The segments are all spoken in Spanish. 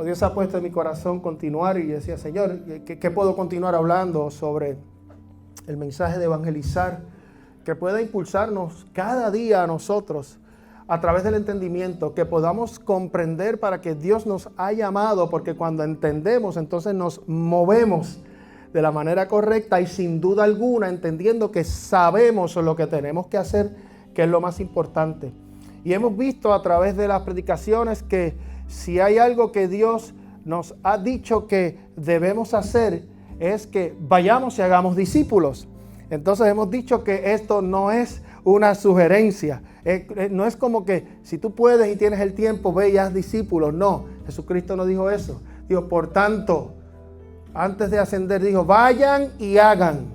Dios ha puesto en mi corazón continuar, y decía, Señor, ¿qué puedo continuar hablando sobre el mensaje de evangelizar? Que pueda impulsarnos cada día a nosotros a través del entendimiento, que podamos comprender para que Dios nos ha llamado, porque cuando entendemos, entonces nos movemos de la manera correcta y sin duda alguna entendiendo que sabemos lo que tenemos que hacer, que es lo más importante. Y hemos visto a través de las predicaciones que si hay algo que Dios nos ha dicho que debemos hacer, es que vayamos y hagamos discípulos. Entonces hemos dicho que esto no es una sugerencia, no es como que si tú puedes y tienes el tiempo, ve y haz discípulos. No, Jesucristo no dijo eso. Dijo, por tanto, antes de ascender, dijo, vayan y hagan.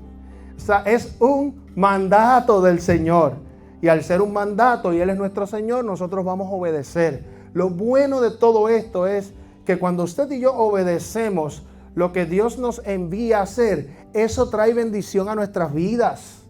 O sea, es un mandato del Señor. Y al ser un mandato y Él es nuestro Señor, nosotros vamos a obedecer. Lo bueno de todo esto es que cuando usted y yo obedecemos lo que Dios nos envía a hacer, eso trae bendición a nuestras vidas.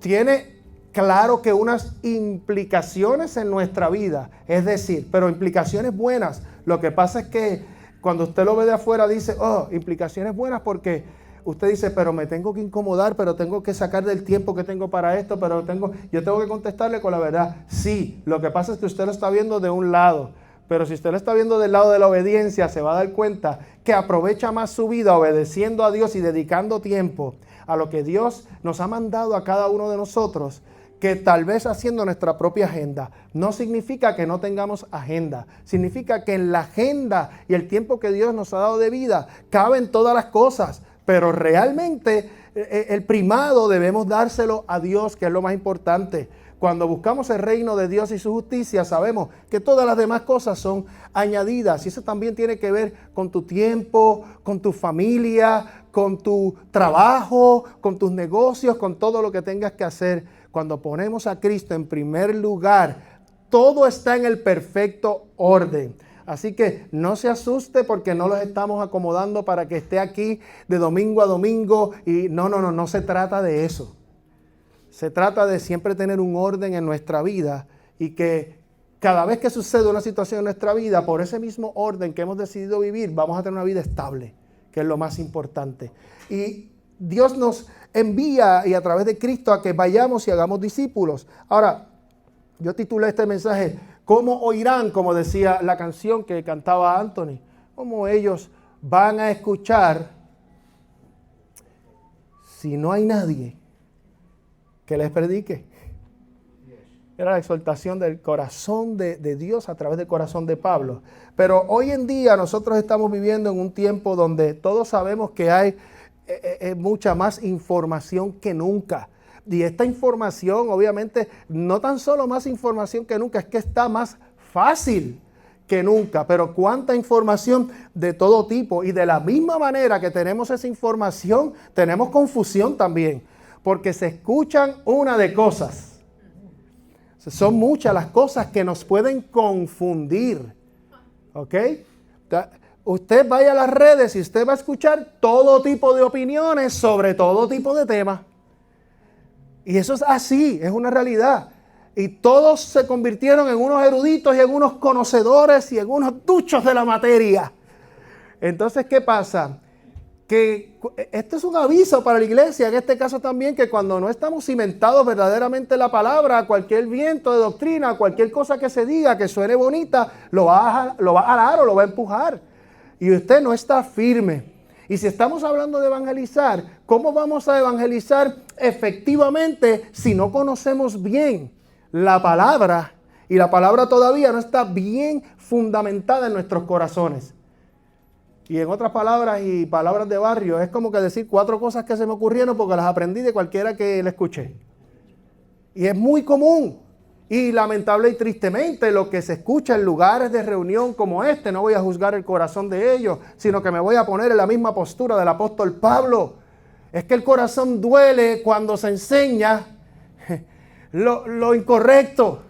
Tiene claro que unas implicaciones en nuestra vida, es decir, pero implicaciones buenas. Lo que pasa es que cuando usted lo ve de afuera dice, oh, implicaciones buenas porque usted dice, pero me tengo que incomodar, pero tengo que sacar del tiempo que tengo para esto, pero yo tengo que contestarle con la verdad. Sí, lo que pasa es que usted lo está viendo de un lado, pero si usted lo está viendo del lado de la obediencia, se va a dar cuenta que aprovecha más su vida obedeciendo a Dios y dedicando tiempo a lo que Dios nos ha mandado a cada uno de nosotros, que tal vez haciendo nuestra propia agenda. No significa que no tengamos agenda, significa que en la agenda y el tiempo que Dios nos ha dado de vida caben todas las cosas, pero realmente el primado debemos dárselo a Dios, que es lo más importante. Cuando buscamos el reino de Dios y su justicia, sabemos que todas las demás cosas son añadidas. Y eso también tiene que ver con tu tiempo, con tu familia, con tu trabajo, con tus negocios, con todo lo que tengas que hacer. Cuando ponemos a Cristo en primer lugar, todo está en el perfecto orden. Así que no se asuste porque no los estamos acomodando para que esté aquí de domingo a domingo. Y no se trata de eso. Se trata de siempre tener un orden en nuestra vida y que cada vez que sucede una situación en nuestra vida, por ese mismo orden que hemos decidido vivir, vamos a tener una vida estable, que es lo más importante. Y Dios nos envía y a través de Cristo a que vayamos y hagamos discípulos. Ahora, yo titulé este mensaje, ¿cómo oirán? Como decía la canción que cantaba Anthony. ¿Cómo ellos van a escuchar si no hay nadie que les predique? Era la exhortación del corazón de Dios a través del corazón de Pablo. Pero hoy en día nosotros estamos viviendo en un tiempo donde todos sabemos que hay mucha más información que nunca. Y esta información, obviamente, no tan solo más información que nunca, es que está más fácil que nunca. Pero cuánta información de todo tipo. Y de la misma manera que tenemos esa información, tenemos confusión también. Porque se escuchan una de cosas. Son muchas las cosas que nos pueden confundir. ¿Ok? Usted vaya a las redes y usted va a escuchar todo tipo de opiniones sobre todo tipo de temas. Y eso es así, es una realidad. Y todos se convirtieron en unos eruditos y en unos conocedores y en unos duchos de la materia. Entonces, ¿qué pasa? Que esto es un aviso para la iglesia, en este caso también, que cuando no estamos cimentados verdaderamente en la palabra, cualquier viento de doctrina, cualquier cosa que se diga que suene bonita, lo va a jalar o lo va a empujar. Y usted no está firme. Y si estamos hablando de evangelizar, ¿cómo vamos a evangelizar efectivamente si no conocemos bien la palabra? Y la palabra todavía no está bien fundamentada en nuestros corazones. Y en otras palabras y palabras de barrio, es como que decir 4 cosas que se me ocurrieron porque las aprendí de cualquiera que la escuché. Y es muy común. Y lamentable y tristemente lo que se escucha en lugares de reunión como este, no voy a juzgar el corazón de ellos, sino que me voy a poner en la misma postura del apóstol Pablo. Es que el corazón duele cuando se enseña lo incorrecto.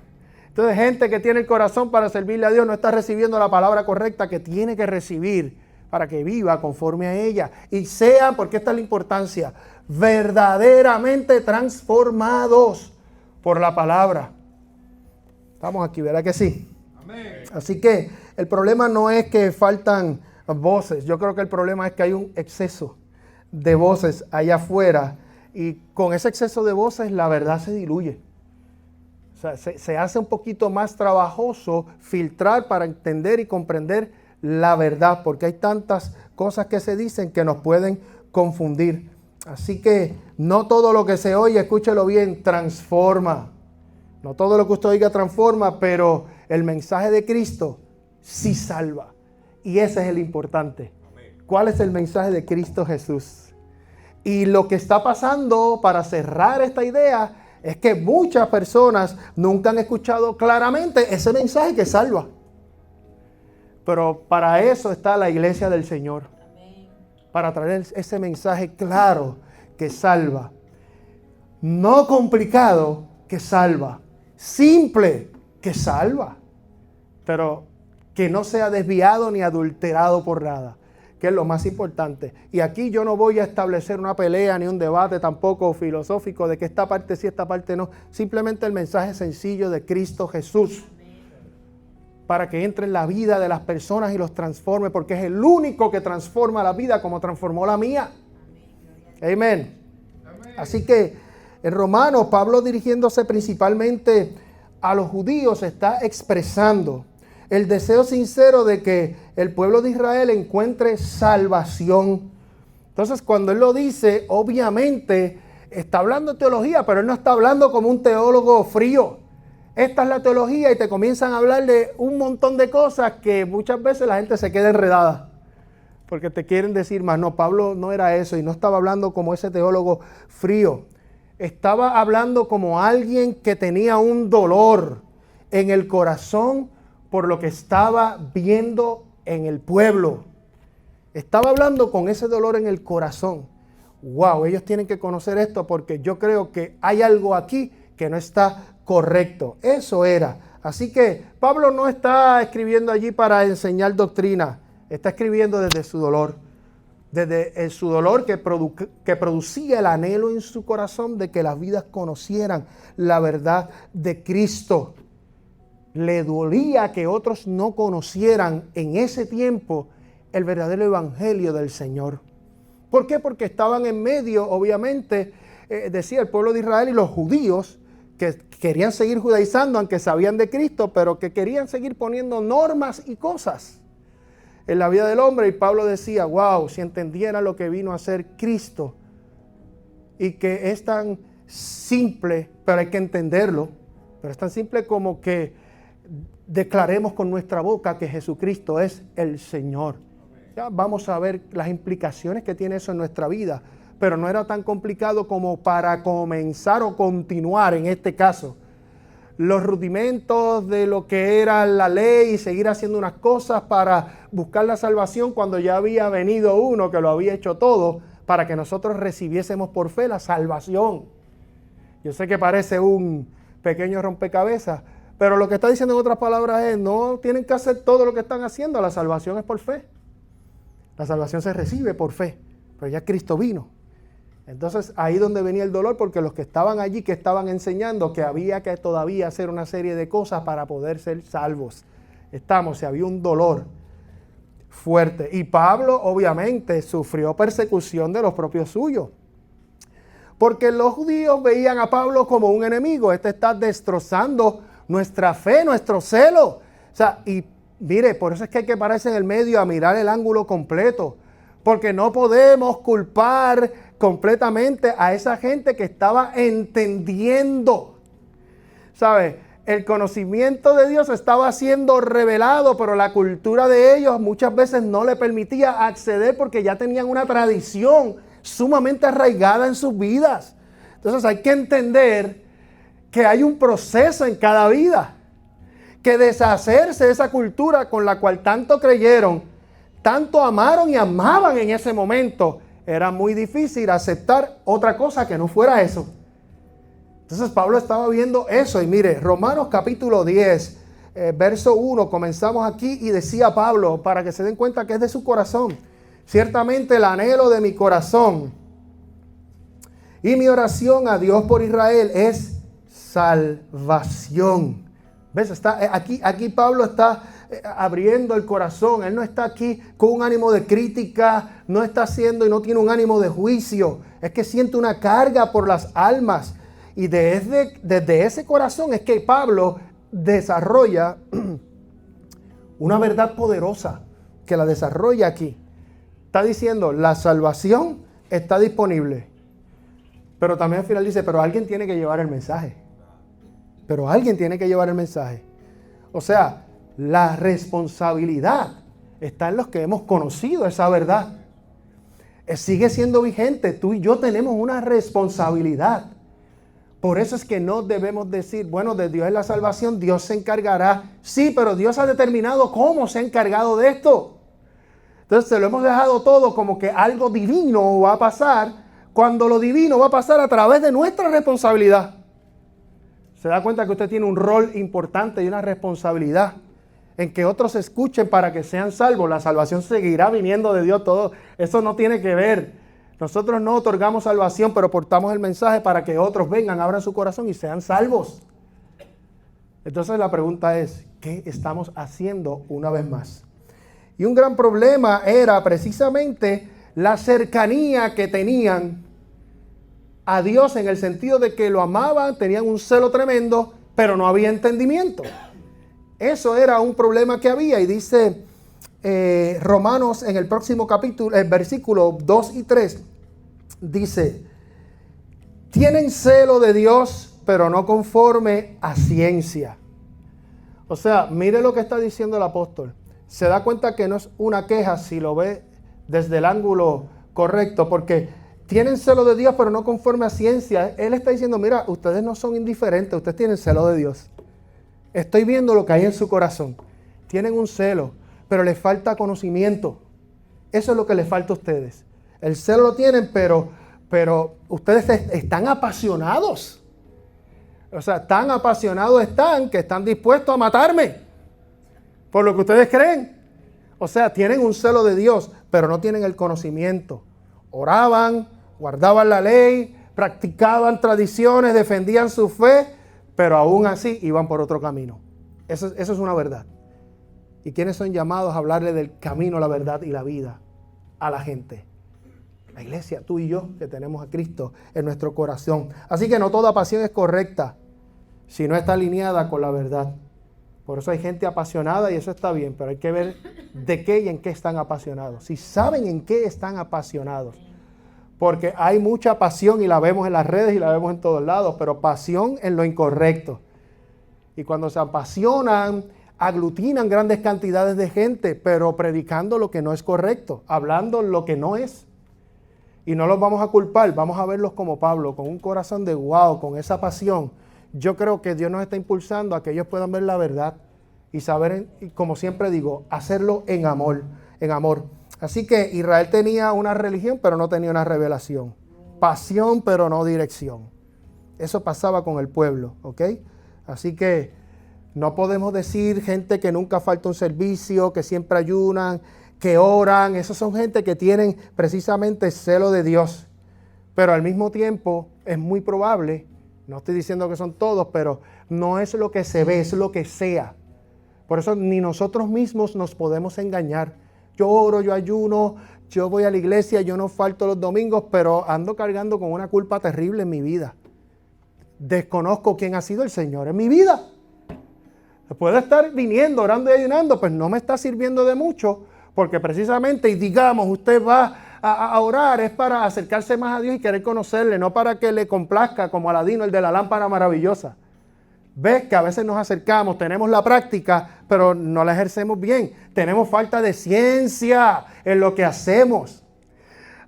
Entonces, gente que tiene el corazón para servirle a Dios no está recibiendo la palabra correcta que tiene que recibir para que viva conforme a ella. Y sean, porque esta es la importancia, verdaderamente transformados por la palabra. Estamos aquí, ¿verdad que sí? Amén. Así que El problema no es que faltan voces. Yo creo que el problema es que hay un exceso de voces allá afuera. Y con ese exceso de voces la verdad se diluye. O sea, se hace un poquito más trabajoso filtrar para entender y comprender la verdad. Porque hay tantas cosas que se dicen que nos pueden confundir. Así que no todo lo que se oye, escúchelo bien, transforma. No todo lo que usted oiga transforma, pero el mensaje de Cristo sí salva. Y ese es el importante. ¿Cuál es el mensaje de Cristo Jesús? Y lo que está pasando, para cerrar esta idea, es que muchas personas nunca han escuchado claramente ese mensaje que salva. Pero para eso está la iglesia del Señor. Para traer ese mensaje claro que salva. No complicado que salva. Simple que salva. Pero que no sea desviado ni adulterado por nada, que es lo más importante. Y aquí yo no voy a establecer una pelea ni un debate tampoco filosófico de que esta parte sí, esta parte no. Simplemente el mensaje sencillo de Cristo Jesús. Para que entre en la vida de las personas y los transforme, porque es el único que transforma la vida como transformó la mía. Amén. Así que en Romanos, Pablo, dirigiéndose principalmente a los judíos, está expresando el deseo sincero de que el pueblo de Israel encuentre salvación. Entonces, cuando él lo dice, obviamente está hablando de teología, pero él no está hablando como un teólogo frío. Esta es la teología y te comienzan a hablar de un montón de cosas que muchas veces la gente se queda enredada. Porque te quieren decir más. No, Pablo no era eso y no estaba hablando como ese teólogo frío. Estaba hablando como alguien que tenía un dolor en el corazón por lo que estaba viendo en el pueblo. Estaba hablando con ese dolor en el corazón. Wow, ellos tienen que conocer esto porque yo creo que hay algo aquí que no está correcto. Eso era. Así que Pablo no está escribiendo allí para enseñar doctrina. Está escribiendo desde su dolor. Desde su dolor que producía el anhelo en su corazón de que las vidas conocieran la verdad de Cristo. Le dolía que otros no conocieran en ese tiempo el verdadero evangelio del Señor. ¿Por qué? Porque estaban en medio, obviamente, decía el pueblo de Israel y los judíos, que querían seguir judaizando, aunque sabían de Cristo, pero que querían seguir poniendo normas y cosas en la vida del hombre. Y Pablo decía, wow, si entendiera lo que vino a ser Cristo, y que es tan simple, pero hay que entenderlo, pero es tan simple como que declaremos con nuestra boca que Jesucristo es el Señor. Ya vamos a ver las implicaciones que tiene eso en nuestra vida, pero no era tan complicado como para comenzar o continuar en este caso los rudimentos de lo que era la ley y seguir haciendo unas cosas para buscar la salvación cuando ya había venido uno que lo había hecho todo para que nosotros recibiésemos por fe la salvación. Yo sé que parece un pequeño rompecabezas, pero lo que está diciendo en otras palabras es, no tienen que hacer todo lo que están haciendo, la salvación es por fe. La salvación se recibe por fe, pero ya Cristo vino. Entonces ahí donde venía el dolor, porque los que estaban allí, que estaban enseñando que había que todavía hacer una serie de cosas para poder ser salvos. Había un dolor fuerte. Y Pablo obviamente sufrió persecución de los propios suyos. Porque los judíos veían a Pablo como un enemigo. Este está destrozando nuestra fe, nuestro celo. O sea, y mire, por eso es que hay que pararse en el medio a mirar el ángulo completo. Porque no podemos culpar completamente a esa gente que estaba entendiendo. ¿Sabe? El conocimiento de Dios estaba siendo revelado, pero la cultura de ellos muchas veces no le permitía acceder porque ya tenían una tradición sumamente arraigada en sus vidas. Entonces hay que entender que hay un proceso en cada vida, que deshacerse de esa cultura con la cual tanto creyeron, tanto amaron y amaban en ese momento, era muy difícil aceptar otra cosa que no fuera eso. Entonces Pablo estaba viendo eso y mire, Romanos capítulo 10, verso 1, comenzamos aquí y decía Pablo, para que se den cuenta que es de su corazón, ciertamente el anhelo de mi corazón y mi oración a Dios por Israel es salvación. ¿Ves? Aquí Pablo está abriendo el corazón. Él no está aquí con un ánimo de crítica, no está haciendo y no tiene un ánimo de juicio. Es que siente una carga por las almas. Y desde ese corazón es que Pablo desarrolla una verdad poderosa, que la desarrolla aquí. Está diciendo, la salvación está disponible. Pero también al final dice, pero alguien tiene que llevar el mensaje. Pero alguien tiene que llevar el mensaje. O sea, la responsabilidad está en los que hemos conocido esa verdad. Sigue siendo vigente. Tú y yo tenemos una responsabilidad. Por eso es que no debemos decir, bueno, de Dios es la salvación, Dios se encargará. Sí, pero Dios ha determinado cómo se ha encargado de esto. Entonces se lo hemos dejado todo como que algo divino va a pasar, cuando lo divino va a pasar a través de nuestra responsabilidad. Se da cuenta que usted tiene un rol importante y una responsabilidad en que otros escuchen para que sean salvos. La salvación seguirá viniendo de Dios todo. Eso no tiene que ver. Nosotros no otorgamos salvación, pero portamos el mensaje para que otros vengan, abran su corazón y sean salvos. Entonces la pregunta es, ¿qué estamos haciendo una vez más? Y un gran problema era precisamente la cercanía que tenían a Dios, en el sentido de que lo amaban, tenían un celo tremendo, pero no había entendimiento. Eso era un problema que había. Y dice Romanos en el próximo capítulo, el versículo 2 y 3, dice, tienen celo de Dios, pero no conforme a ciencia. O sea, mire lo que está diciendo el apóstol. Se da cuenta que no es una queja si lo ve desde el ángulo correcto, porque tienen celo de Dios, pero no conforme a ciencia. Él está diciendo, mira, ustedes no son indiferentes, ustedes tienen celo de Dios. Estoy viendo lo que hay en su corazón. Tienen un celo, pero les falta conocimiento. Eso es lo que les falta a ustedes. El celo lo tienen, pero ustedes están apasionados. O sea, tan apasionados están que están dispuestos a matarme por lo que ustedes creen. O sea, tienen un celo de Dios, pero no tienen el conocimiento. Oraban, guardaban la ley, practicaban tradiciones, defendían su fe, pero aún así iban por otro camino. Eso es una verdad. ¿Y quiénes son llamados a hablarle del camino, la verdad y la vida a la gente? La iglesia, tú y yo, que tenemos a Cristo en nuestro corazón. Así que no toda pasión es correcta si no está alineada con la verdad. Por eso hay gente apasionada y eso está bien, pero hay que ver de qué y en qué están apasionados. Si saben en qué están apasionados. Porque hay mucha pasión y la vemos en las redes y la vemos en todos lados, pero pasión en lo incorrecto. Y cuando se apasionan, aglutinan grandes cantidades de gente, pero predicando lo que no es correcto, hablando lo que no es. Y no los vamos a culpar, vamos a verlos como Pablo, con un corazón de wow, con esa pasión. Yo creo que Dios nos está impulsando a que ellos puedan ver la verdad y saber, como siempre digo, hacerlo en amor, en amor. Así que Israel tenía una religión, pero no tenía una revelación. Pasión, pero no dirección. Eso pasaba con el pueblo, ¿ok? Así que no podemos decir gente que nunca falta un servicio, que siempre ayunan, que oran. Esos son gente que tienen precisamente celo de Dios. Pero al mismo tiempo es muy probable, no estoy diciendo que son todos, pero no es lo que se ve, es lo que sea. Por eso ni nosotros mismos nos podemos engañar. Yo oro, yo ayuno, yo voy a la iglesia, yo no falto los domingos, pero ando cargando con una culpa terrible en mi vida. Desconozco quién ha sido el Señor en mi vida. Puedo estar viniendo, orando y ayunando, pues no me está sirviendo de mucho, porque precisamente, y digamos, usted va a orar, es para acercarse más a Dios y querer conocerle, no para que le complazca como Aladino, el de la lámpara maravillosa. Ves que a veces nos acercamos, tenemos la práctica, pero no la ejercemos bien. Tenemos falta de ciencia en lo que hacemos.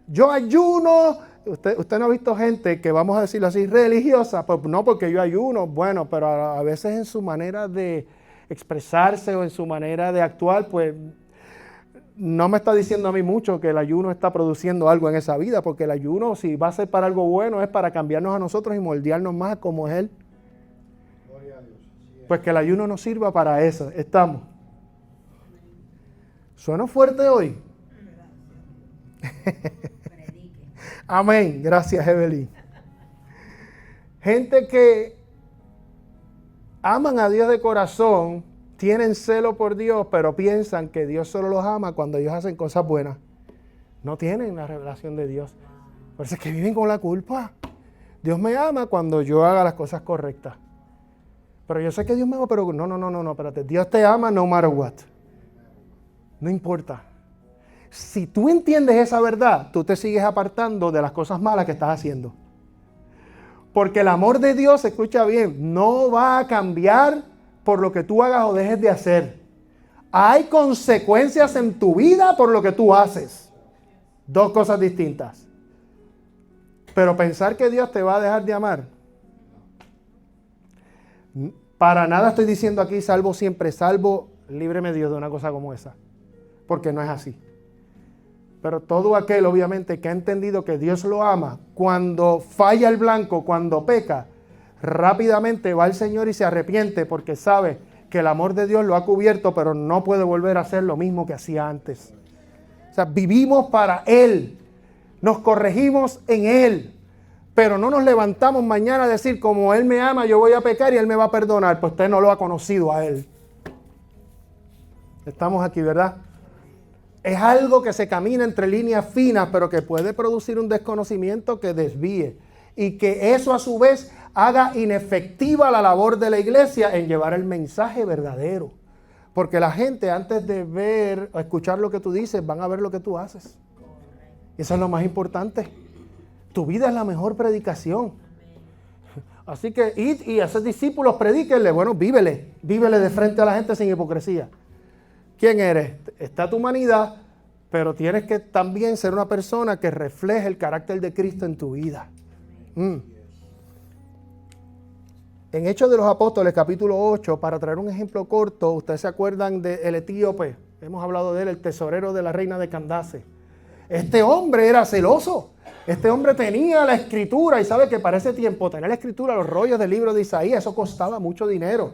Yo ayuno. Usted no ha visto gente que, vamos a decirlo así, religiosa. Pues no, porque yo ayuno. Bueno, pero a veces en su manera de expresarse o en su manera de actuar, pues no me está diciendo a mí mucho que el ayuno está produciendo algo en esa vida, porque el ayuno, si va a ser para algo bueno, es para cambiarnos a nosotros y moldearnos más como es Él. Pues que el ayuno nos sirva para eso. Estamos. ¿Suena fuerte hoy? Amén. Gracias, Evelyn. Gente que aman a Dios de corazón, tienen celo por Dios, pero piensan que Dios solo los ama cuando ellos hacen cosas buenas. No tienen la revelación de Dios. Por eso es que viven con la culpa. Dios me ama cuando yo haga las cosas correctas. Pero yo sé que Dios me ama, pero no, espérate. Dios te ama no matter what. No importa. Si tú entiendes esa verdad, tú te sigues apartando de las cosas malas que estás haciendo. Porque el amor de Dios, escucha bien, no va a cambiar por lo que tú hagas o dejes de hacer. Hay consecuencias en tu vida por lo que tú haces. Dos cosas distintas. Pero pensar que Dios te va a dejar de amar, para nada estoy diciendo aquí salvo siempre, salvo, líbreme Dios de una cosa como esa. Porque no es así. Pero todo aquel, obviamente, que ha entendido que Dios lo ama, cuando falla el blanco, cuando peca, rápidamente va al Señor y se arrepiente porque sabe que el amor de Dios lo ha cubierto, pero no puede volver a hacer lo mismo que hacía antes. O sea, vivimos para Él, nos corregimos en Él, pero no nos levantamos mañana a decir, como Él me ama, yo voy a pecar y Él me va a perdonar. Pues usted no lo ha conocido a Él. Estamos aquí, ¿verdad? Es algo que se camina entre líneas finas, pero que puede producir un desconocimiento que desvíe. Y que eso a su vez haga inefectiva la labor de la iglesia en llevar el mensaje verdadero. Porque la gente, antes de ver o escuchar lo que tú dices, van a ver lo que tú haces. Y eso es lo más importante. Tu vida es la mejor predicación. Así que id y a esos discípulos predíquenle. Bueno, vívele de frente a la gente sin hipocresía. ¿Quién eres? Está tu humanidad, pero tienes que también ser una persona que refleje el carácter de Cristo en tu vida. En Hechos de los Apóstoles, capítulo 8, para traer un ejemplo corto, ustedes se acuerdan del etíope, hemos hablado de él, el tesorero de la reina de Candace. Este hombre era celoso. Este hombre tenía la escritura y sabe que para ese tiempo tener la escritura, los rollos del libro de Isaías, eso costaba mucho dinero.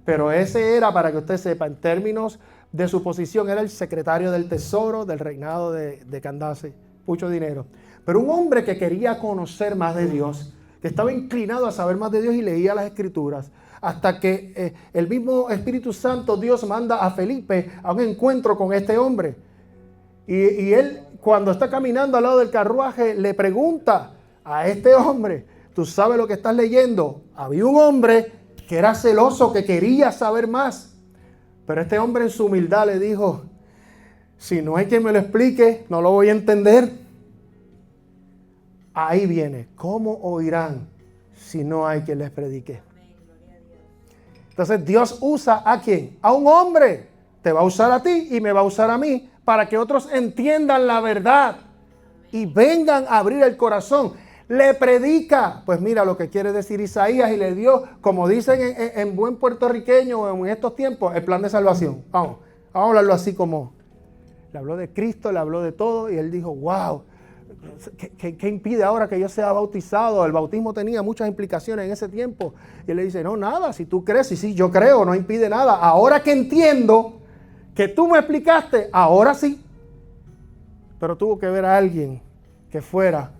Pero ese era, para que usted sepa, en términos de su posición, era el secretario del tesoro del reinado de Candace. Mucho dinero. Pero un hombre que quería conocer más de Dios, que estaba inclinado a saber más de Dios y leía las escrituras, hasta que el mismo Espíritu Santo, Dios manda a Felipe a un encuentro con este hombre. Y él, cuando está caminando al lado del carruaje, le pregunta a este hombre, ¿tú sabes lo que estás leyendo? Había un hombre que era celoso, que quería saber más. Pero este hombre en su humildad le dijo, si no hay quien me lo explique, no lo voy a entender. Ahí viene, ¿cómo oirán si no hay quien les predique? Entonces Dios usa ¿a quién? A un hombre. Te va a usar a ti y me va a usar a mí para que otros entiendan la verdad y vengan a abrir el corazón. Le predica. Pues mira lo que quiere decir Isaías y le dio, como dicen en buen puertorriqueño en estos tiempos, el plan de salvación. Vamos a hablarlo así como, le habló de Cristo, le habló de todo y él dijo, wow, ¿qué impide ahora que yo sea bautizado? El bautismo tenía muchas implicaciones en ese tiempo. Y él le dice, no, nada, si tú crees, y sí, yo creo, no impide nada. Ahora que entiendo que tú me explicaste, ahora sí. Pero tuvo que ver a alguien que fuera,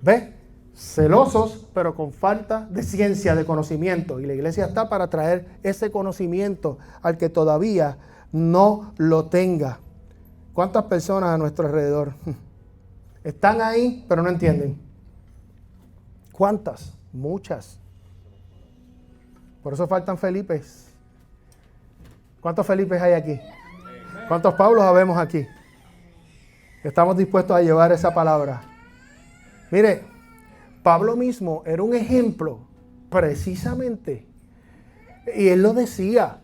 ¿ves? Celosos, pero con falta de ciencia, de conocimiento. Y la iglesia está para traer ese conocimiento al que todavía no lo tenga. ¿Cuántas personas a nuestro alrededor están ahí, pero no entienden? ¿Cuántas? Muchas. Por eso faltan Felipes. ¿Cuántos Felipes hay aquí? ¿Cuántos Pablos habemos aquí? Estamos dispuestos a llevar esa palabra. Mire, Pablo mismo era un ejemplo, precisamente. Y él lo decía.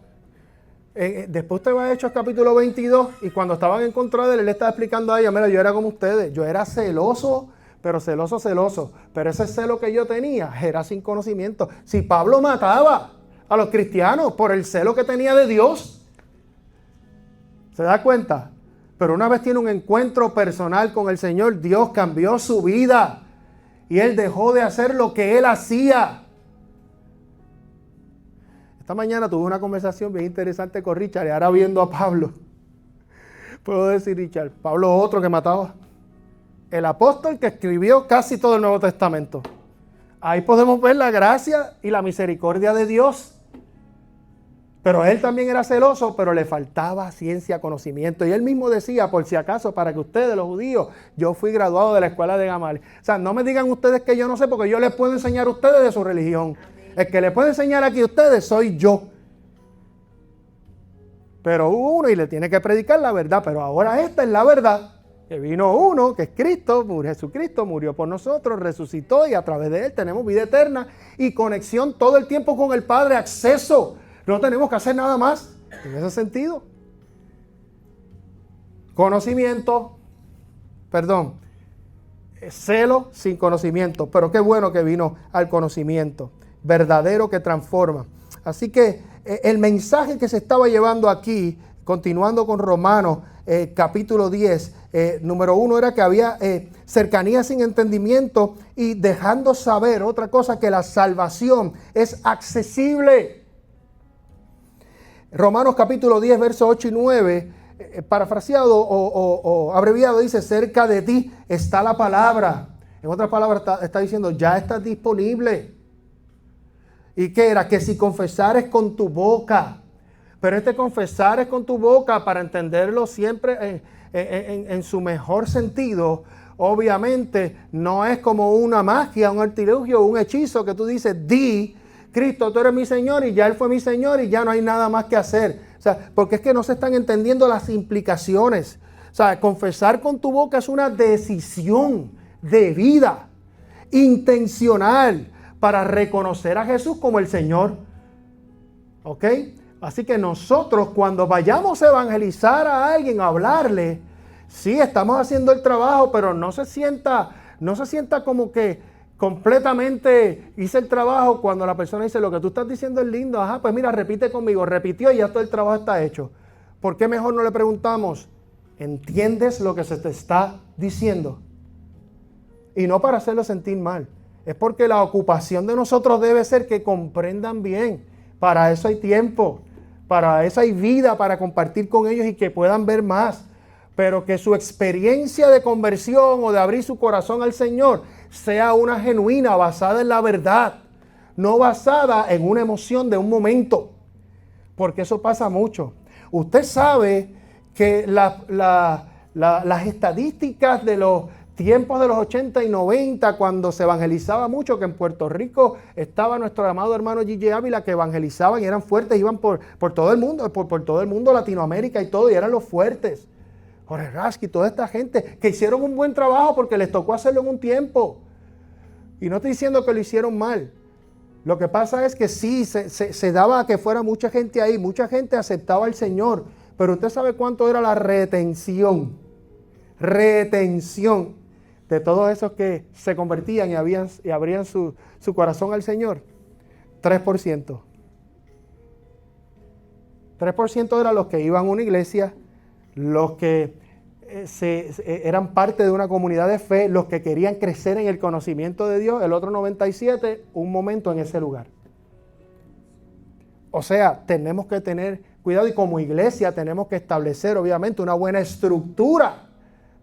Después usted va a Hechos capítulo 22, y cuando estaban en contra de él, él le estaba explicando a ellos, mira, yo era como ustedes, yo era celoso, pero celoso. Pero ese celo que yo tenía era sin conocimiento. Si Pablo mataba a los cristianos por el celo que tenía de Dios, ¿se da cuenta? Pero una vez tiene un encuentro personal con el Señor, Dios cambió su vida y él dejó de hacer lo que él hacía. Esta mañana tuve una conversación bien interesante con Richard y ahora viendo a Pablo, puedo decir Richard, Pablo otro que mataba, el apóstol que escribió casi todo el Nuevo Testamento. Ahí podemos ver la gracia y la misericordia de Dios. Pero él también era celoso, pero le faltaba ciencia, conocimiento. Y él mismo decía, por si acaso, para que ustedes, los judíos, yo fui graduado de la escuela de Gamaliel. O sea, no me digan ustedes que yo no sé, porque yo les puedo enseñar a ustedes de su religión. El que les puede enseñar aquí a ustedes soy yo. Pero hubo uno y le tiene que predicar la verdad. Pero ahora esta es la verdad. Que vino uno, que es Cristo, Jesucristo, murió por nosotros, resucitó y a través de él tenemos vida eterna y conexión todo el tiempo con el Padre, acceso. No tenemos que hacer nada más en ese sentido. Celo sin conocimiento, pero qué bueno que vino al conocimiento, verdadero que transforma. Así que el mensaje que se estaba llevando aquí, continuando con Romanos capítulo 10, número 1 era que había cercanía sin entendimiento y dejando saber otra cosa, que la salvación es accesible. Romanos capítulo 10, versos 8 y 9, parafraseado o abreviado, dice: cerca de ti está la palabra. En otras palabras está diciendo, ya está disponible. ¿Y qué era? Que si confesares con tu boca. Pero confesar es con tu boca, para entenderlo siempre en su mejor sentido. Obviamente no es como una magia, un artilugio, un hechizo que tú dices, di, Cristo, tú eres mi Señor, y ya Él fue mi Señor y ya no hay nada más que hacer. O sea, porque es que no se están entendiendo las implicaciones. O sea, confesar con tu boca es una decisión de vida, intencional, para reconocer a Jesús como el Señor. ¿Ok? Así que nosotros, cuando vayamos a evangelizar a alguien, a hablarle, sí, estamos haciendo el trabajo, pero no se sienta como que completamente hice el trabajo cuando la persona dice, lo que tú estás diciendo es lindo. Ajá, pues mira, repite conmigo. Repitió y ya todo el trabajo está hecho. ¿Por qué mejor no le preguntamos, ¿entiendes lo que se te está diciendo? Y no para hacerlo sentir mal. Es porque la ocupación de nosotros debe ser que comprendan bien. Para eso hay tiempo. Para eso hay vida, para compartir con ellos y que puedan ver más. Pero que su experiencia de conversión o de abrir su corazón al Señor sea una genuina, basada en la verdad, no basada en una emoción de un momento, porque eso pasa mucho. Usted sabe que las estadísticas de los tiempos de los 80 y 90, cuando se evangelizaba mucho, que en Puerto Rico estaba nuestro amado hermano Gigi Ávila, que evangelizaban y eran fuertes, iban por todo el mundo, por todo el mundo, Latinoamérica y todo, y eran los fuertes. Jorge Rasky, toda esta gente que hicieron un buen trabajo porque les tocó hacerlo en un tiempo. Y no estoy diciendo que lo hicieron mal. Lo que pasa es que sí, se daba a que fuera mucha gente ahí, mucha gente aceptaba al Señor, pero usted sabe cuánto era la retención de todos esos que se convertían y abrían su corazón al Señor. 3%. 3% eran los que iban a una iglesia, los que eran parte de una comunidad de fe, los que querían crecer en el conocimiento de Dios. El otro 97%, un momento en ese lugar. O sea, tenemos que tener cuidado, y como iglesia tenemos que establecer obviamente una buena estructura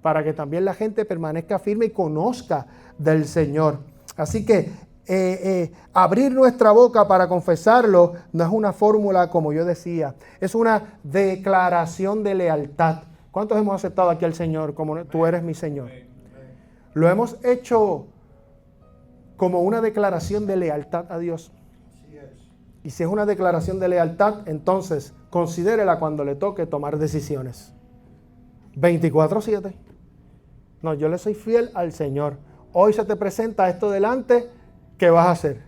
para que también la gente permanezca firme y conozca del Señor. Así que abrir nuestra boca para confesarlo no es una fórmula, como yo decía, es una declaración de lealtad. ¿Cuántos hemos aceptado aquí al Señor como tú eres mi Señor? Lo hemos hecho como una declaración de lealtad a Dios. Y si es una declaración de lealtad, entonces considérela cuando le toque tomar decisiones. 24/7. No, yo le soy fiel al Señor. Hoy se te presenta esto delante, ¿qué vas a hacer?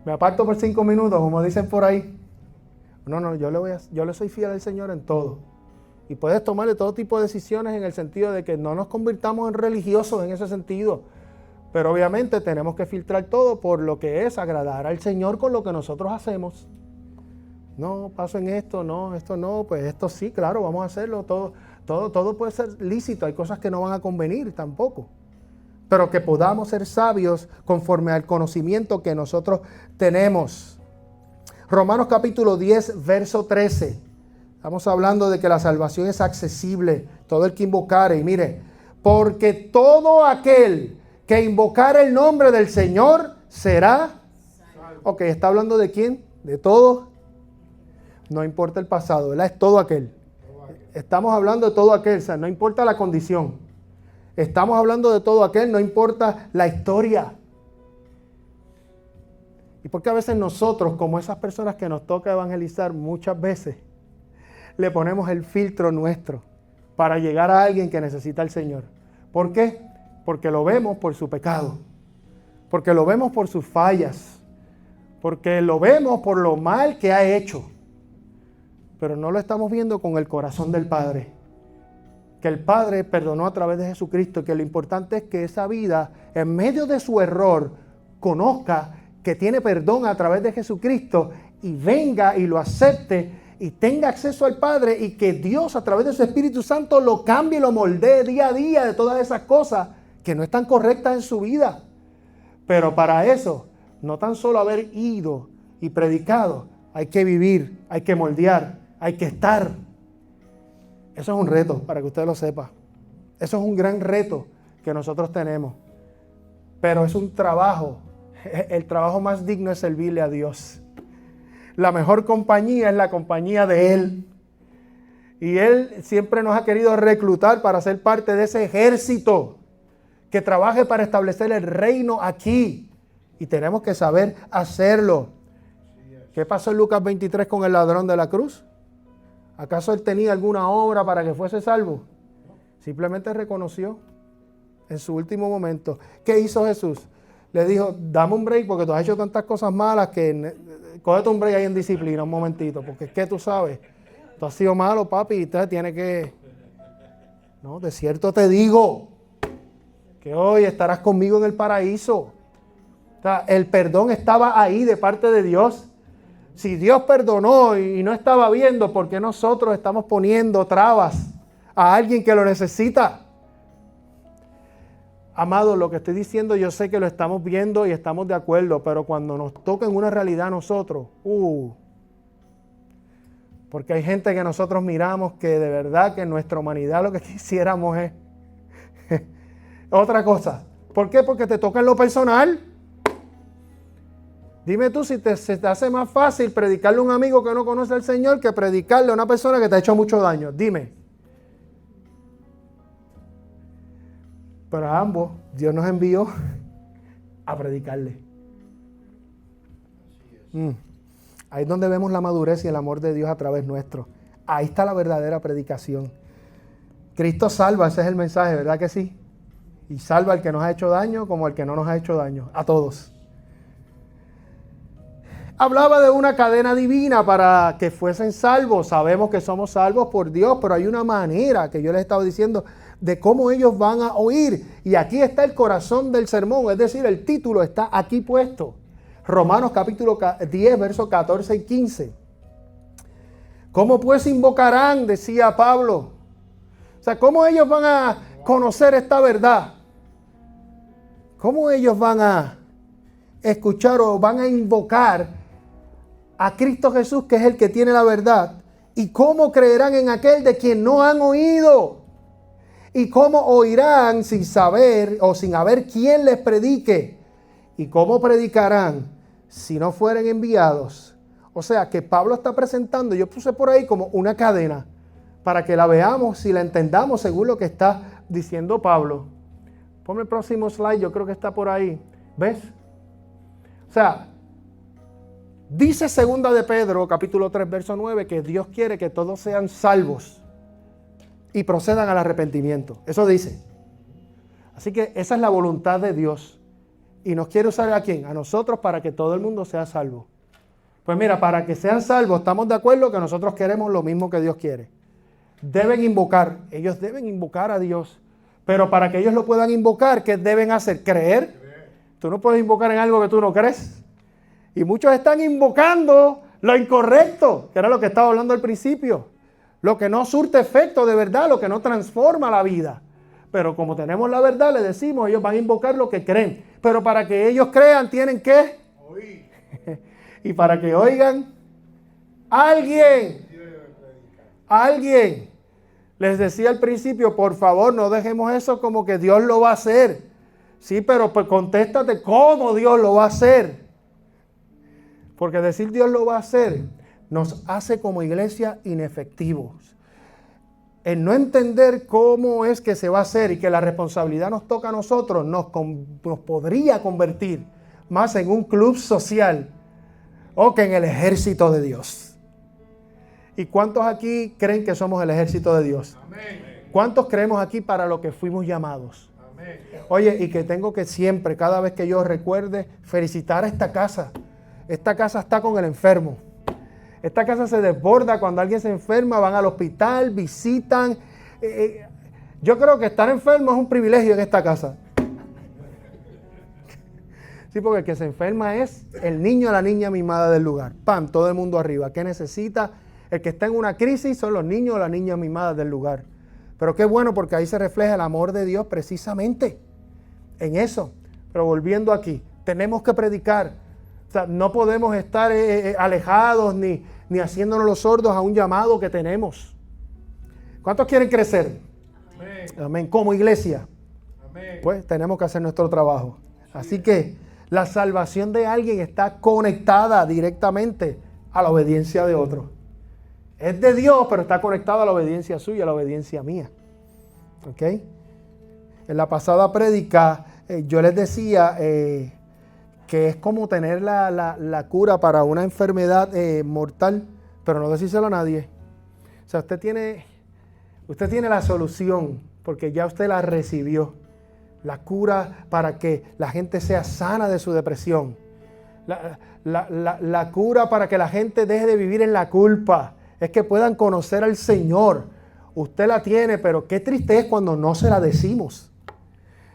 Me aparto por 5 minutos, como dicen por ahí. No, yo le soy fiel al Señor en todo. Y puedes tomarle todo tipo de decisiones en el sentido de que no nos convirtamos en religiosos en ese sentido. Pero obviamente tenemos que filtrar todo por lo que es agradar al Señor con lo que nosotros hacemos. No, paso en esto no, pues esto sí, claro, vamos a hacerlo. Todo puede ser lícito, hay cosas que no van a convenir tampoco. Pero que podamos ser sabios conforme al conocimiento que nosotros tenemos. Romanos capítulo 10, verso 13. Estamos hablando de que la salvación es accesible. Todo el que invocare. Y mire, porque todo aquel que invocare el nombre del Señor será. Ok, ¿está hablando de quién? De todo, no importa el pasado, ¿verdad? Es todo aquel. Estamos hablando de todo aquel, o sea, no importa la condición. Estamos hablando de todo aquel, no importa la historia. Y porque a veces nosotros, como esas personas que nos toca evangelizar, muchas veces le ponemos el filtro nuestro para llegar a alguien que necesita al Señor. ¿Por qué? Porque lo vemos por su pecado, porque lo vemos por sus fallas, porque lo vemos por lo mal que ha hecho. Pero no lo estamos viendo con el corazón del Padre. Que el Padre perdonó a través de Jesucristo, que lo importante es que esa vida, en medio de su error, conozca que tiene perdón a través de Jesucristo y venga y lo acepte y tenga acceso al Padre y que Dios a través de su Espíritu Santo lo cambie y lo moldee día a día de todas esas cosas que no están correctas en su vida. Pero para eso, no tan solo haber ido y predicado, hay que vivir, hay que moldear, hay que estar. Eso es un reto, para que usted lo sepa. Eso es un gran reto que nosotros tenemos. Pero es un trabajo. El trabajo más digno es servirle a Dios. La mejor compañía es la compañía de Él. Y Él siempre nos ha querido reclutar para ser parte de ese ejército que trabaje para establecer el reino aquí. Y tenemos que saber hacerlo. ¿Qué pasó en Lucas 23 con el ladrón de la cruz? ¿Acaso él tenía alguna obra para que fuese salvo? Simplemente reconoció en su último momento. ¿Qué hizo Jesús? Le dijo, dame un break porque tú has hecho tantas cosas malas que cógete un break ahí en disciplina un momentito, porque es que tú sabes, tú has sido malo, papi, y usted tiene que... No, de cierto te digo que hoy estarás conmigo en el paraíso. O sea, el perdón estaba ahí de parte de Dios. Si Dios perdonó y no estaba viendo, ¿por qué nosotros estamos poniendo trabas a alguien que lo necesita? Amado, lo que estoy diciendo yo sé que lo estamos viendo y estamos de acuerdo, pero cuando nos toca en una realidad a nosotros, porque hay gente que nosotros miramos que de verdad que en nuestra humanidad lo que quisiéramos es otra cosa. ¿Por qué? Porque te toca en lo personal. Dime tú si se te hace más fácil predicarle a un amigo que no conoce al Señor que predicarle a una persona que te ha hecho mucho daño. Dime. Pero a ambos Dios nos envió a predicarle. Ahí es donde vemos la madurez y el amor de Dios a través nuestro. Ahí está la verdadera predicación. Cristo salva, ese es el mensaje, ¿verdad que sí? Y salva al que nos ha hecho daño como al que no nos ha hecho daño, a todos. Hablaba de una cadena divina para que fuesen salvos. Sabemos que somos salvos por Dios, pero hay una manera que yo les estaba diciendo de cómo ellos van a oír. Y aquí está el corazón del sermón, es decir, el título está aquí puesto. Romanos capítulo 10, versos 14 y 15. ¿Cómo pues invocarán? Decía Pablo. O sea, ¿cómo ellos van a conocer esta verdad? ¿Cómo ellos van a escuchar o van a invocar a Cristo Jesús, que es el que tiene la verdad? ¿Y cómo creerán en aquel de quien no han oído? ¿Y cómo oirán sin saber o sin haber quien les predique? ¿Y cómo predicarán si no fueren enviados? O sea, que Pablo está presentando, yo puse por ahí como una cadena, para que la veamos y la entendamos según lo que está diciendo Pablo. Ponme el próximo slide, yo creo que está por ahí. ¿Ves? O sea, dice segunda de Pedro, capítulo 3, verso 9, que Dios quiere que todos sean salvos y procedan al arrepentimiento. Eso dice. Así que esa es la voluntad de Dios. Y nos quiere usar ¿a quién? A nosotros para que todo el mundo sea salvo. Pues mira, para que sean salvos, estamos de acuerdo que nosotros queremos lo mismo que Dios quiere. Deben invocar, ellos deben invocar a Dios. Pero para que ellos lo puedan invocar, ¿qué deben hacer? ¿Creer? Tú no puedes invocar en algo que tú no crees. Y muchos están invocando lo incorrecto, que era lo que estaba hablando al principio. Lo que no surte efecto de verdad, lo que no transforma la vida. Pero como tenemos la verdad, le decimos, ellos van a invocar lo que creen. Pero para que ellos crean, tienen que oír. Y para que oigan, alguien. Les decía al principio, por favor, no dejemos eso como que Dios lo va a hacer. Sí, pero pues contéstate cómo Dios lo va a hacer. Porque decir Dios lo va a hacer nos hace como iglesia inefectivos. El no entender cómo es que se va a hacer y que la responsabilidad nos toca a nosotros nos podría convertir más en un club social o que en el ejército de Dios. ¿Y cuántos aquí creen que somos el ejército de Dios? Amén. ¿Cuántos creemos aquí para lo que fuimos llamados? Amén. Oye, y que tengo que siempre, cada vez que yo recuerde, felicitar a esta casa. Esta casa está con el enfermo. Esta casa se desborda cuando alguien se enferma, van al hospital, visitan. Yo creo que estar enfermo es un privilegio en esta casa. Sí, porque el que se enferma es el niño o la niña mimada del lugar. ¡Pam! Todo el mundo arriba. ¿Qué necesita? El que está en una crisis son los niños o las niñas mimadas del lugar. Pero qué bueno, porque ahí se refleja el amor de Dios precisamente en eso. Pero volviendo aquí, tenemos que predicar. O sea, no podemos estar alejados ni haciéndonos los sordos a un llamado que tenemos. ¿Cuántos quieren crecer? Amén. Amén. Como iglesia. Amén. Pues tenemos que hacer nuestro trabajo. Así que la salvación de alguien está conectada directamente a la obediencia de otro. Es de Dios, pero está conectada a la obediencia suya, a la obediencia mía. ¿Ok? En la pasada prédica yo les decía que es como tener la cura para una enfermedad mortal, pero no decírselo a nadie. O sea, usted tiene la solución, porque ya usted la recibió. La cura para que la gente sea sana de su depresión. La cura para que la gente deje de vivir en la culpa. Es que puedan conocer al Señor. Usted la tiene, pero qué triste es cuando no se la decimos.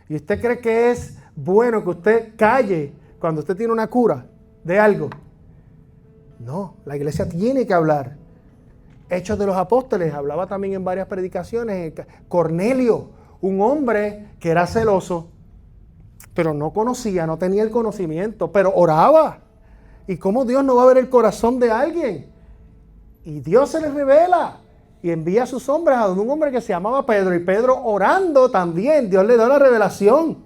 Y usted cree que es bueno que usted calle cuando usted tiene una cura de algo. No, la iglesia tiene que hablar. Hechos de los Apóstoles, hablaba también en varias predicaciones. Cornelio, un hombre que era celoso, pero no conocía, no tenía el conocimiento, pero oraba. ¿Y cómo Dios no va a ver el corazón de alguien? Y Dios se les revela y envía a sus hombres a un hombre que se llamaba Pedro. Y Pedro orando también, Dios le da la revelación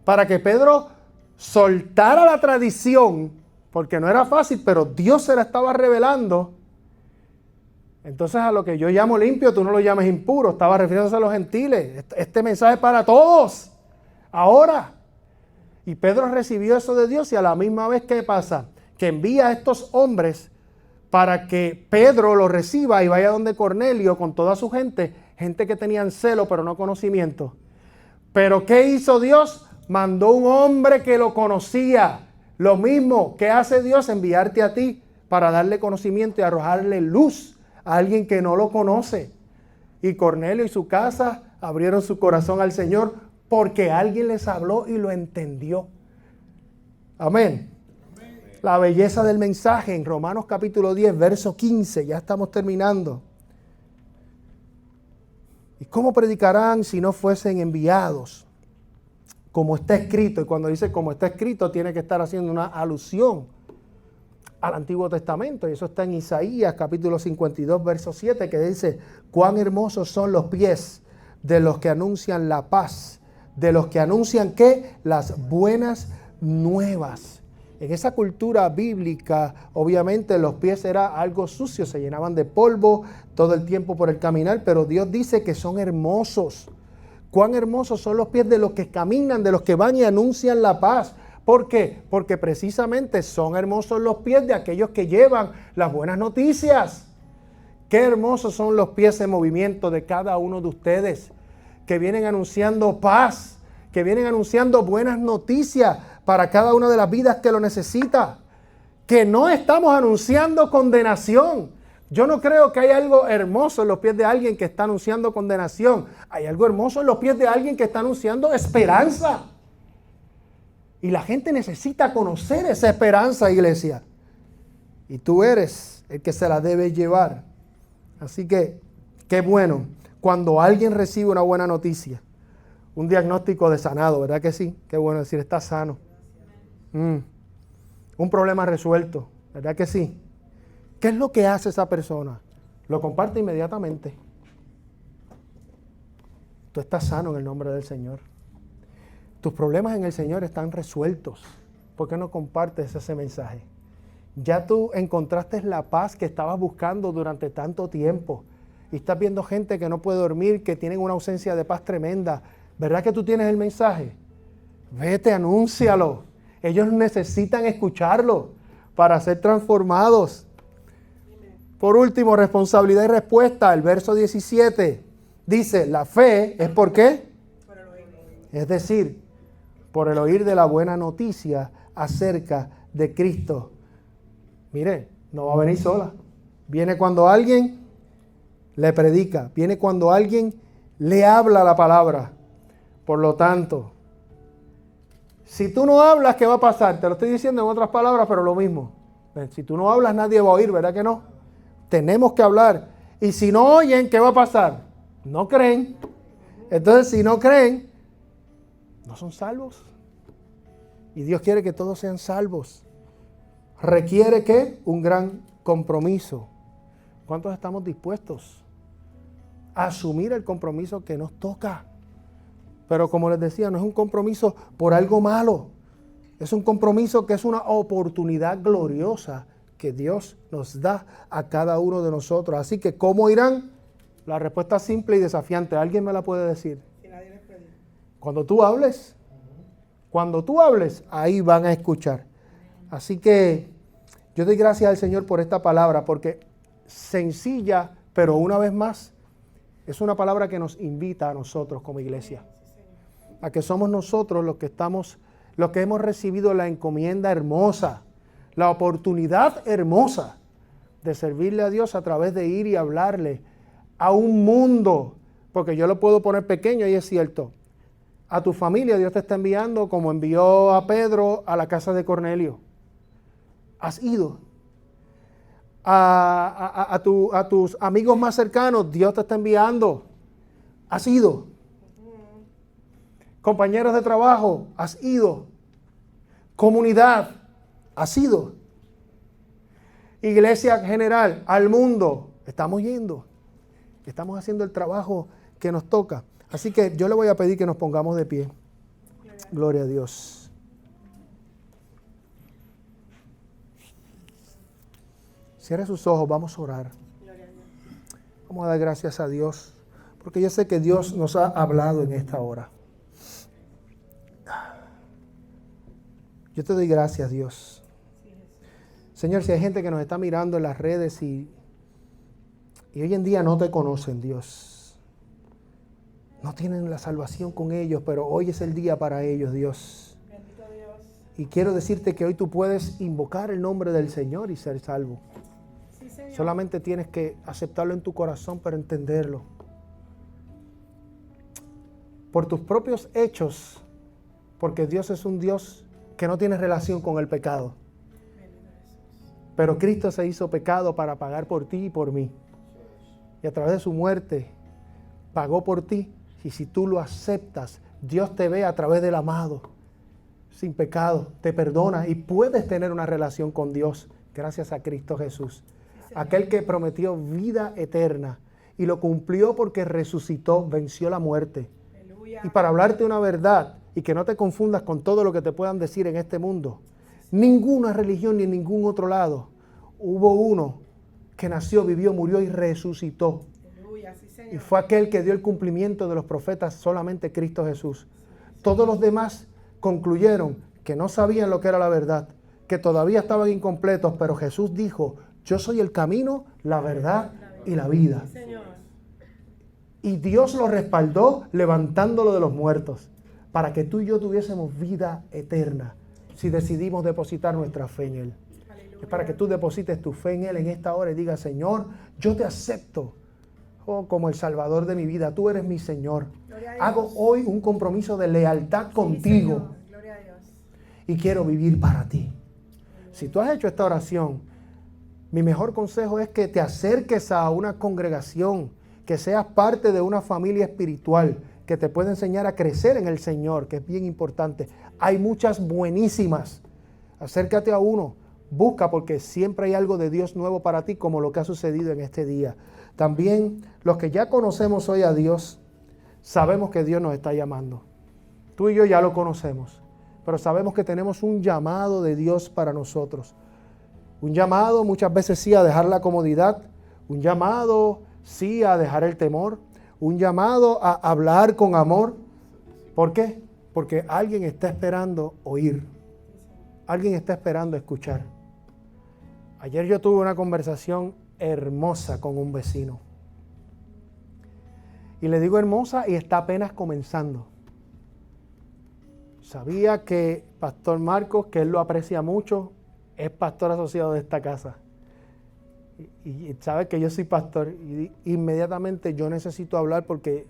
para que Pedro soltara la tradición, porque no era fácil, pero Dios se la estaba revelando. Entonces a lo que yo llamo limpio, tú no lo llames impuro. Estaba refiriéndose a los gentiles. Este mensaje es para todos, ahora. Y Pedro recibió eso de Dios y a la misma vez, ¿qué pasa? Que envía a estos hombres para que Pedro lo reciba y vaya donde Cornelio con toda su gente que tenían celo pero no conocimiento. Pero ¿qué hizo Dios? Mandó un hombre que lo conocía. Lo mismo que hace Dios, enviarte a ti para darle conocimiento y arrojarle luz a alguien que no lo conoce. Y Cornelio y su casa abrieron su corazón al Señor porque alguien les habló y lo entendió. Amén. La belleza del mensaje en Romanos capítulo 10, verso 15. Ya estamos terminando. ¿Y cómo predicarán si no fuesen enviados? Como está escrito. Y cuando dice como está escrito, tiene que estar haciendo una alusión al Antiguo Testamento. Y eso está en Isaías capítulo 52, verso 7, que dice: cuán hermosos son los pies de los que anuncian la paz, de los que anuncian ¿qué? Las buenas nuevas. En esa cultura bíblica, obviamente los pies era algo sucio, se llenaban de polvo todo el tiempo por el caminar, pero Dios dice que son hermosos. Cuán hermosos son los pies de los que caminan, de los que van y anuncian la paz. ¿Por qué? Porque precisamente son hermosos los pies de aquellos que llevan las buenas noticias. Qué hermosos son los pies en movimiento de cada uno de ustedes, que vienen anunciando paz, que vienen anunciando buenas noticias para cada una de las vidas que lo necesita. Que no estamos anunciando condenación. Yo no creo que hay algo hermoso en los pies de alguien que está anunciando condenación. Hay algo hermoso en los pies de alguien que está anunciando esperanza. Y la gente necesita conocer esa esperanza, iglesia. Y tú eres el que se la debe llevar. Así que, qué bueno cuando alguien recibe una buena noticia. Un diagnóstico de sanado, ¿verdad que sí? Qué bueno decir, está sano. Un problema resuelto, ¿verdad que sí? ¿Qué es lo que hace esa persona? Lo comparte inmediatamente. Tú estás sano en el nombre del Señor. Tus problemas en el Señor están resueltos. ¿Por qué no compartes ese mensaje? Ya tú encontraste la paz que estabas buscando durante tanto tiempo. Y estás viendo gente que no puede dormir, que tienen una ausencia de paz tremenda. ¿Verdad que tú tienes el mensaje? Vete, anúncialo. Ellos necesitan escucharlo para ser transformados. Por último, responsabilidad y respuesta. El verso 17 dice, la fe es ¿por qué? Es decir, por el oír de la buena noticia acerca de Cristo. Mire, no va a venir sola. Viene cuando alguien le predica. Viene cuando alguien le habla la palabra. Por lo tanto, si tú no hablas, ¿qué va a pasar? Te lo estoy diciendo en otras palabras, pero lo mismo. Si tú no hablas, nadie va a oír, ¿verdad que no? Tenemos que hablar. Y si no oyen, ¿qué va a pasar? No creen. Entonces, si no creen, no son salvos. Y Dios quiere que todos sean salvos. Requiere ¿qué? Un gran compromiso. ¿Cuántos estamos dispuestos a asumir el compromiso que nos toca? Pero como les decía, no es un compromiso por algo malo. Es un compromiso que es una oportunidad gloriosa que Dios nos da a cada uno de nosotros. Así que, ¿cómo irán? La respuesta es simple y desafiante. ¿Alguien me la puede decir? Cuando tú hables, ahí van a escuchar. Así que yo doy gracias al Señor por esta palabra, porque sencilla, pero una vez más, es una palabra que nos invita a nosotros como iglesia. A que somos nosotros los que hemos recibido la encomienda hermosa, la oportunidad hermosa de servirle a Dios a través de ir y hablarle a un mundo, porque yo lo puedo poner pequeño y es cierto. A tu familia Dios te está enviando como envió a Pedro a la casa de Cornelio. Has ido. A tus amigos más cercanos Dios te está enviando. Has ido. Compañeros de trabajo, has ido. Comunidad, has ido. Iglesia general, al mundo, estamos yendo. Estamos haciendo el trabajo que nos toca. Así que yo le voy a pedir que nos pongamos de pie. Gloria a Dios. Cierre sus ojos, vamos a orar. Vamos a dar gracias a Dios, porque yo sé que Dios nos ha hablado en esta hora. Yo te doy gracias, Dios. Señor, si hay gente que nos está mirando en las redes y hoy en día no te conocen, Dios. No tienen la salvación con ellos, pero hoy es el día para ellos, Dios. Bendito Dios. Y quiero decirte que hoy tú puedes invocar el nombre del Señor y ser salvo. Sí, Señor. Solamente tienes que aceptarlo en tu corazón para entenderlo. Por tus propios hechos, porque Dios es un Dios que no tiene relación con el pecado. Pero Cristo se hizo pecado para pagar por ti y por mí. Y a través de su muerte pagó por ti. Y si tú lo aceptas, Dios te ve a través del amado, sin pecado, te perdona y puedes tener una relación con Dios gracias a Cristo Jesús. Aquel que prometió vida eterna y lo cumplió porque resucitó, venció la muerte. Aleluya. Y para hablarte una verdad y que no te confundas con todo lo que te puedan decir en este mundo, ninguna religión ni en ningún otro lado hubo uno que nació, vivió, murió y resucitó. Aleluya, sí, Señor. Y fue aquel que dio el cumplimiento de los profetas, solamente Cristo Jesús. Todos los demás concluyeron que no sabían lo que era la verdad, que todavía estaban incompletos, pero Jesús dijo, yo soy el camino, la verdad y la vida. Sí, Señor. Y Dios lo respaldó levantándolo de los muertos, para que tú y yo tuviésemos vida eterna, si decidimos depositar nuestra fe en Él. Aleluya. Es para que tú deposites tu fe en Él en esta hora y digas, Señor, yo te acepto como el Salvador de mi vida. Tú eres mi Señor. Gloria a Dios. Hago hoy un compromiso de lealtad contigo. Sí, Señor. Gloria a Dios. Y quiero vivir para ti. Si tú has hecho esta oración, mi mejor consejo es que te acerques a una congregación, que seas parte de una familia espiritual que te puede enseñar a crecer en el Señor, que es bien importante. Hay muchas buenísimas. Acércate a uno. Busca, porque siempre hay algo de Dios nuevo para ti, como lo que ha sucedido en este día. También los que ya conocemos hoy a Dios, sabemos que Dios nos está llamando. Tú y yo ya lo conocemos, pero sabemos que tenemos un llamado de Dios para nosotros. Un llamado muchas veces sí a dejar la comodidad. Un llamado sí a dejar el temor. Un llamado a hablar con amor. ¿Por qué? Porque alguien está esperando oír. Alguien está esperando escuchar. Ayer yo tuve una conversación hermosa con un vecino. Y le digo hermosa y está apenas comenzando. Sabía que Pastor Marcos, que él lo aprecia mucho, es pastor asociado de esta casa. Y sabe que yo soy pastor. Y inmediatamente yo necesito hablar porque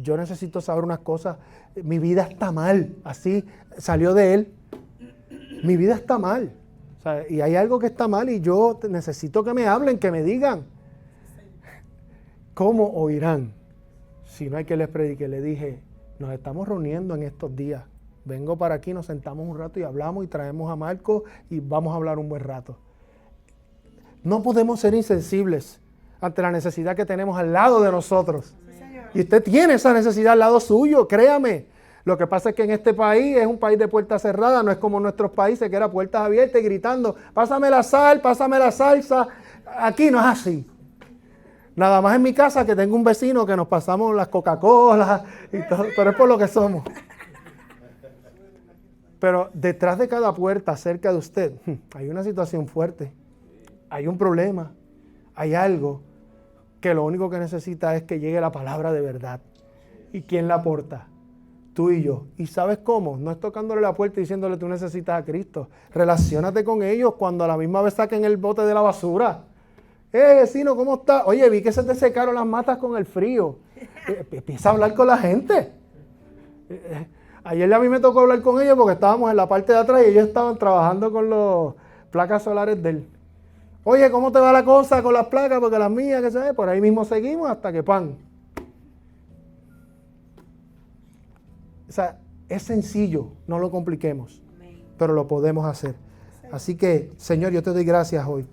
yo necesito saber unas cosas. Mi vida está mal. Así salió de él. Mi vida está mal. O sea, y hay algo que está mal y yo necesito que me hablen, que me digan. ¿Cómo oirán si no hay que les predique? Le dije, nos estamos reuniendo en estos días. Vengo para aquí, nos sentamos un rato y hablamos y traemos a Marcos y vamos a hablar un buen rato. No podemos ser insensibles ante la necesidad que tenemos al lado de nosotros. Sí, señor. Y usted tiene esa necesidad al lado suyo, créame. Lo que pasa es que en este país es un país de puertas cerradas, no es como nuestros países que era puertas abiertas y gritando, pásame la sal, pásame la salsa. Aquí no es así. Nada más en mi casa que tengo un vecino que nos pasamos las Coca-Cola y todo, pero es por lo que somos. Pero detrás de cada puerta cerca de usted hay una situación fuerte, hay un problema, hay algo que lo único que necesita es que llegue la palabra de verdad. ¿Y quién la aporta? Tú y yo. ¿Y sabes cómo? No es tocándole la puerta y diciéndole tú necesitas a Cristo. Relaciónate con ellos cuando a la misma vez saquen el bote de la basura. Vecino, ¿cómo estás? Oye, vi que se te secaron las matas con el frío. Empieza a hablar con la gente. Ayer a mí me tocó hablar con ellos porque estábamos en la parte de atrás y ellos estaban trabajando con las placas solares de él. Oye, ¿cómo te va la cosa con las placas? Porque las mías, que se ve, por ahí mismo seguimos hasta que pan. O sea, es sencillo, no lo compliquemos, pero lo podemos hacer. Así que, Señor, yo te doy gracias hoy